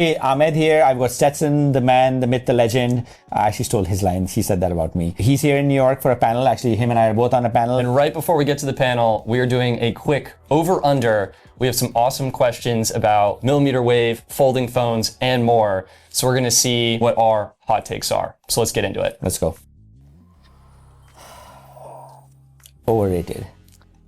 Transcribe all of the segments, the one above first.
Hey, Ahmed here. I've got Stetson, the man, the myth, the legend. I actually stole his line. He said that about me. He's here in New York for a panel. Actually, him and I are both on a panel. And right before we get to the panel, we are doing a quick over-under. We have some awesome questions about mmWave, folding phones, and more. So we're going to see what our hot takes are. So let's get into it. Let's go. Overrated.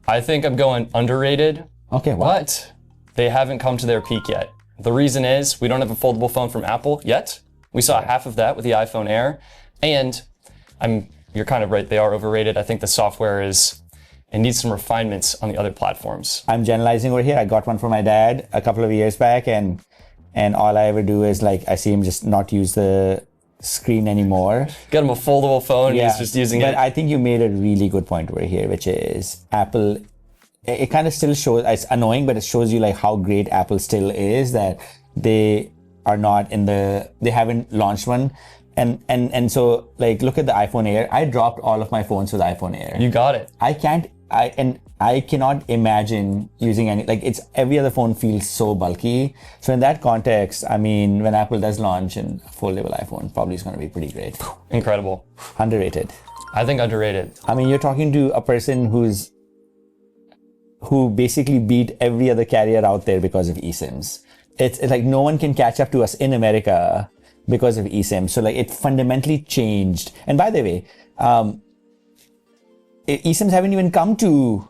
I think I'm going underrated. Okay, wow. But they haven't come to their peak yet. The reason is we don't have a foldable phone from Apple yet. We saw half of that with the iPhone Air. And you're kind of right, they are overrated. I think the software it needs some refinements on the other platforms. I'm generalizing over here. I got one for my dad a couple of years back, and all I ever do is I see him just not use the screen anymore. Get him a foldable phone, yeah. He's just using it. But I think you made a really good point over here, which is Apple. It kind of still shows, it's annoying, but it shows you how great Apple still is, that they are not they haven't launched one. And so look at the iPhone Air. I dropped all of my phones with iPhone Air. You got it. I cannot imagine using any, it's every other phone feels so bulky. So in that context, I mean, when Apple does launch a foldable iPhone, probably is going to be pretty great. Incredible. Underrated. I think underrated. I mean, you're talking to a person who basically beat every other carrier out there because of eSIMs. It's like no one can catch up to us in America because of eSIMs. So it fundamentally changed. And by the way, eSIMs haven't even come to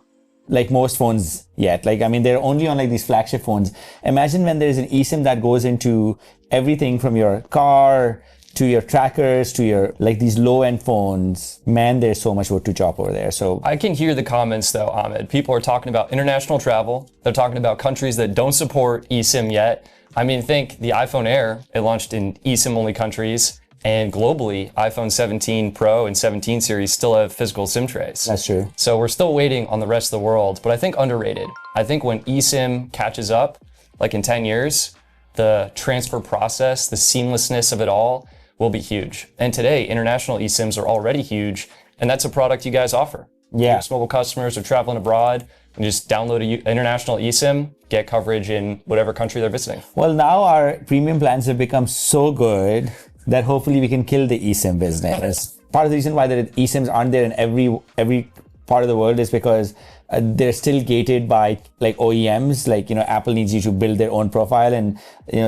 most phones yet. They're only on these flagship phones. Imagine when there's an eSIM that goes into everything from your car to your trackers, to your, these low-end phones. Man, there's so much wood to chop over there. So I can hear the comments though, Ahmed. People are talking about international travel. They're talking about countries that don't support eSIM yet. Think the iPhone Air, it launched in eSIM-only countries, and globally, iPhone 17 Pro and 17 series still have physical SIM trays. That's true. So we're still waiting on the rest of the world, but I think underrated. I think when eSIM catches up, in 10 years, the transfer process, the seamlessness of it all, will be huge. And today, international eSIMs are already huge, and that's a product you guys offer. Yeah. US mobile customers are traveling abroad, and just download an international eSIM, get coverage in whatever country they're visiting. Well, now our premium plans have become so good that hopefully we can kill the eSIM business. Part of the reason why the eSIMs aren't there in every part of the world is because they're still gated by OEMs. Apple needs you to build their own profile, and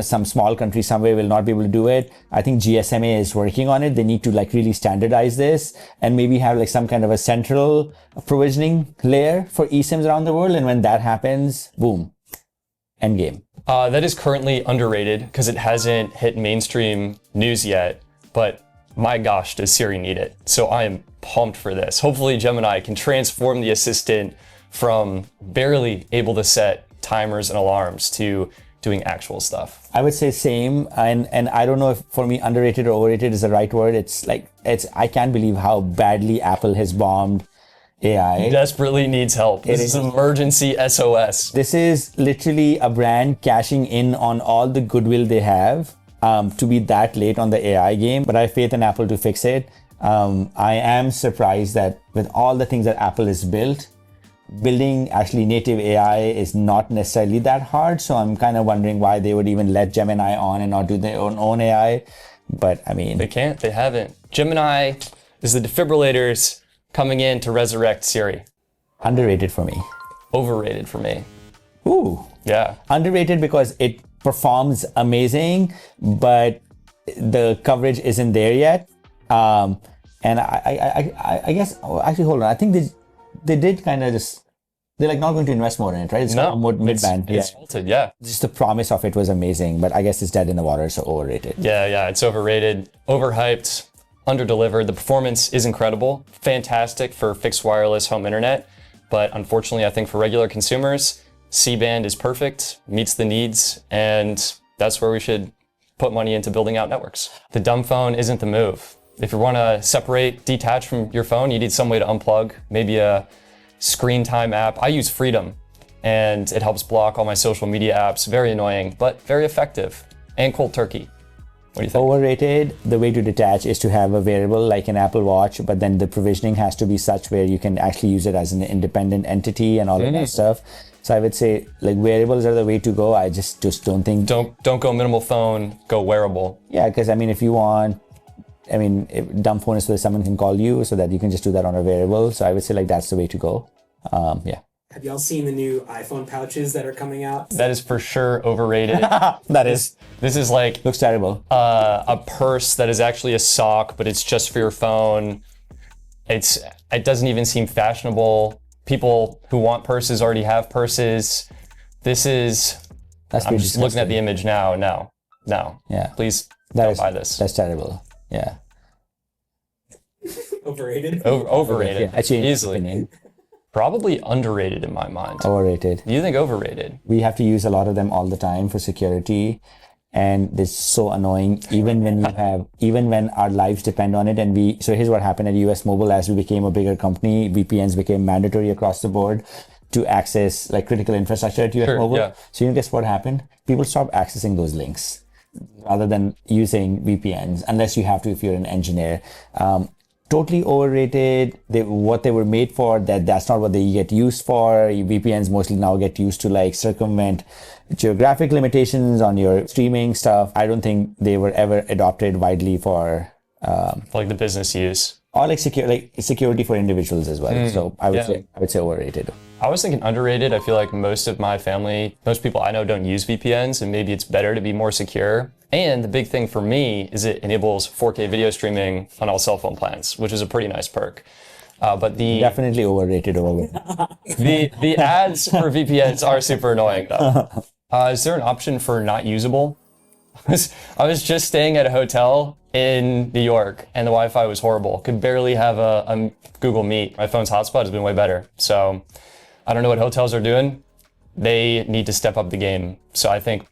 some small country somewhere will not be able to do it. I think GSMA is working on it. They need to really standardize this and maybe have some kind of a central provisioning layer for eSIMs around the world. And when that happens, boom, end game. That is currently underrated because it hasn't hit mainstream news yet, but my gosh, does Siri need it? So I am pumped for this. Hopefully Gemini can transform the assistant from barely able to set timers and alarms to doing actual stuff. I would say same, and I don't know if for me underrated or overrated is the right word. I can't believe how badly Apple has bombed AI. Desperately needs help. This is an emergency SOS. This is literally a brand cashing in on all the goodwill they have to be that late on the AI game, but I have faith in Apple to fix it. I am surprised that with all the things that Apple has built, building actually native AI is not necessarily that hard. So I'm kind of wondering why they would even let Gemini on and not do their own AI. But I mean, they can't, they haven't. Gemini is the defibrillators coming in to resurrect Siri. Underrated for me. Overrated for me. Ooh. Yeah. Underrated because it performs amazing, but the coverage isn't there yet. And I guess, actually, hold on. I think they did kind of they're not going to invest more in it, right? It's no, more mid-band. It's halted, yeah. Just the promise of it was amazing, but I guess it's dead in the water, so overrated. Yeah, it's overrated, overhyped, underdelivered. The performance is incredible, fantastic for fixed wireless home internet, but unfortunately, I think for regular consumers, C-band is perfect, meets the needs, and that's where we should put money into building out networks. The dumb phone isn't the move. If you want to separate, detach from your phone, you need some way to unplug, maybe a screen time app. I use Freedom, and it helps block all my social media apps. Very annoying, but very effective. And cold turkey. What do you think? Overrated, the way to detach is to have a wearable like an Apple Watch, but then the provisioning has to be such where you can actually use it as an independent entity and all of that stuff. So I would say like wearables are the way to go. I just don't think. Don't go minimal phone, go wearable. Yeah, because I mean, if you want, I mean, dumb phone is so that someone can call you, so that you can just do that on a wearable. So I would say like that's the way to go. Yeah. Have y'all seen the new iPhone pouches that are coming out? That is for sure overrated. That is. This is like Looks terrible. a purse that is actually a sock, but it's just for your phone. It doesn't even seem fashionable. People who want purses already have purses. That's I'm just looking at the image now. No. Yeah. Please That don't is- buy this. That's terrible. Yeah. Overrated? Overrated. Yeah, I changed Easily. opinion. Probably underrated in my mind. Overrated. You think overrated? We have to use a lot of them all the time for security, and it's so annoying. Even when our lives depend on it, so here's what happened at US Mobile. As we became a bigger company, VPNs became mandatory across the board to access like critical infrastructure at US Mobile. Yeah. So guess what happened? People stopped accessing those links rather than using VPNs, unless you have to if you're an engineer. Totally overrated. What they were made for, that's not what they get used for. VPNs mostly now get used to like circumvent geographic limitations on your streaming stuff. I don't think they were ever adopted widely for Like the business use. or like security for individuals as well. So I would say overrated. I was thinking underrated. I feel like most people I know don't use VPNs, and maybe it's better to be more secure. And the big thing for me is it enables 4K video streaming on all cell phone plans, which is a pretty nice perk. But Definitely overrated. the ads for VPNs are super annoying though. Is there an option for not usable? I was just staying at a hotel in New York and the Wi-Fi was horrible. Could barely have a Google Meet. My phone's hotspot has been way better. So I don't know what hotels are doing. They need to step up the game. So I think,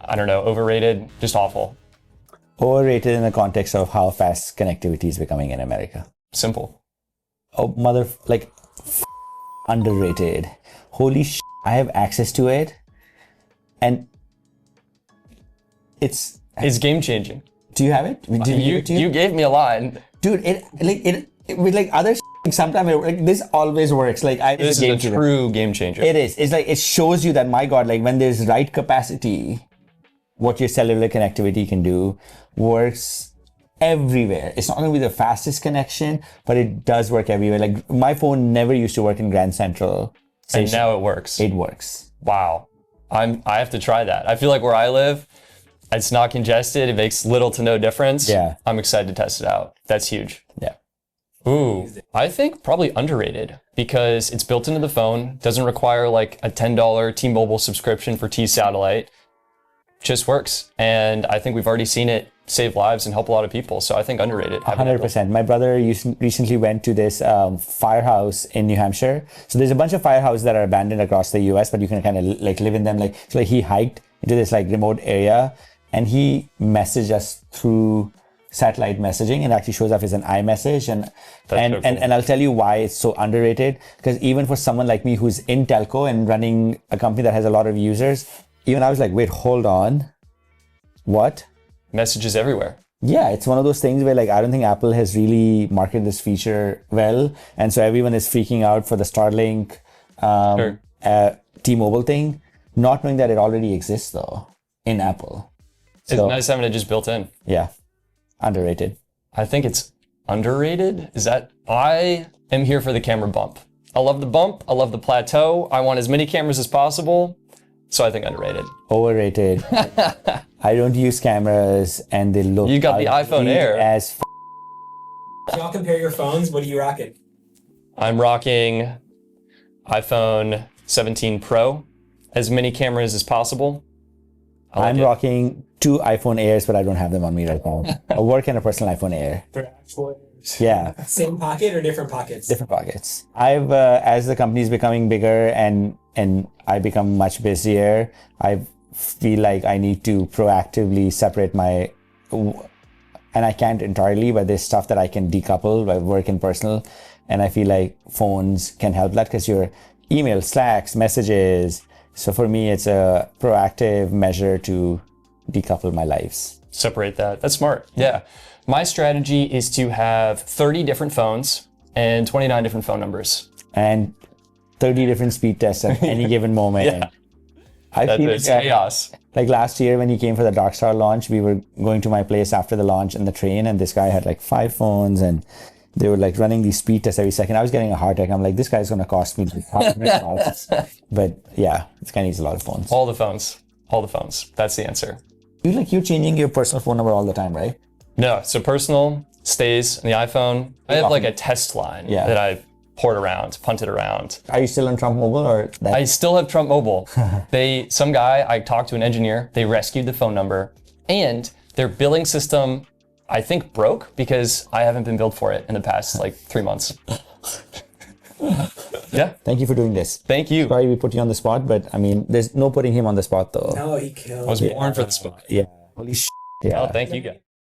I don't know, overrated, just awful. Overrated in the context of how fast connectivity is becoming in America. Simple. Oh, underrated. Holy sh! I have access to it, and it's game changing. Do you have it? You gave me a line. Dude, it with like other sometimes like this always works. Like This is a true game changer. It is. It's like it shows you that, my God, like when there's right capacity, what your cellular connectivity can do works everywhere. It's not going to be the fastest connection, but it does work everywhere. Like my phone never used to work in Grand Central Station. And now it works. It works. Wow. I have to try that. I feel like where I live, it's not congested. It makes little to no difference. Yeah. I'm excited to test it out. That's huge. Yeah. Ooh, I think probably underrated because it's built into the phone, doesn't require like a $10 T-Mobile subscription for T-Satellite, just works. And I think we've already seen it save lives and help a lot of people. So I think underrated. 100%. My brother recently went to this firehouse in New Hampshire. So there's a bunch of firehouses that are abandoned across the US, but you can kind of like live in them. So he hiked into this like remote area and he messaged us through satellite messaging, and actually shows up as an iMessage. And I'll tell you why it's so underrated, because even for someone like me who's in telco and running a company that has a lot of users, even I was like, wait, hold on. What? Messages everywhere. Yeah, it's one of those things where like I don't think Apple has really marketed this feature well, and so everyone is freaking out for the Starlink T-Mobile thing, not knowing that it already exists though in Apple. So, it's nice having it just built in. Yeah, underrated. I think it's underrated. I am here for the camera bump. I love the bump. I love the plateau. I want as many cameras as possible. So I think underrated. Overrated. I don't use cameras and they look. You got the iPhone Air. As If y'all compare your phones, what are you rocking? I'm rocking iPhone 17 Pro. As many cameras as possible. I'm rocking 2 iPhone Airs, but I don't have them on me right now. A work and a personal iPhone Air. For actual Yeah. Same pocket or different pockets? Different pockets. I've, as the company is becoming bigger and I become much busier, I feel like I need to proactively separate and I can't entirely, but there's stuff that I can decouple by work and personal. And I feel like phones can help that because your email, Slacks, messages. So for me, it's a proactive measure to decouple my lives. Separate that. That's smart. Yeah. My strategy is to have 30 different phones and 29 different phone numbers. And 30 different speed tests at any given moment. Yeah. I feel It's like, chaos. like last year when he came for the Darkstar launch, we were going to my place after the launch in the train, and this guy had like 5 phones, and they were like running these speed tests every second. I was getting a heart attack. I'm like, this guy's going to cost me $100. But yeah, this guy needs a lot of phones. All the phones. All the phones. That's the answer. You're changing your personal phone number all the time, right? No, so personal stays in the iPhone. I have like a test line that I punted around. Are you still on Trump Mobile or that? I still have Trump Mobile. Some guy, I talked to an engineer, they rescued the phone number, and their billing system, I think, broke because I haven't been billed for it in the past like 3 months. Yeah. Thank you for doing this. Thank you. Sorry we put you on the spot, but I mean, there's no putting him on the spot though. No, he killed. I was born for the spot. Yeah. Holy shit. Yeah. Oh, thank you guys.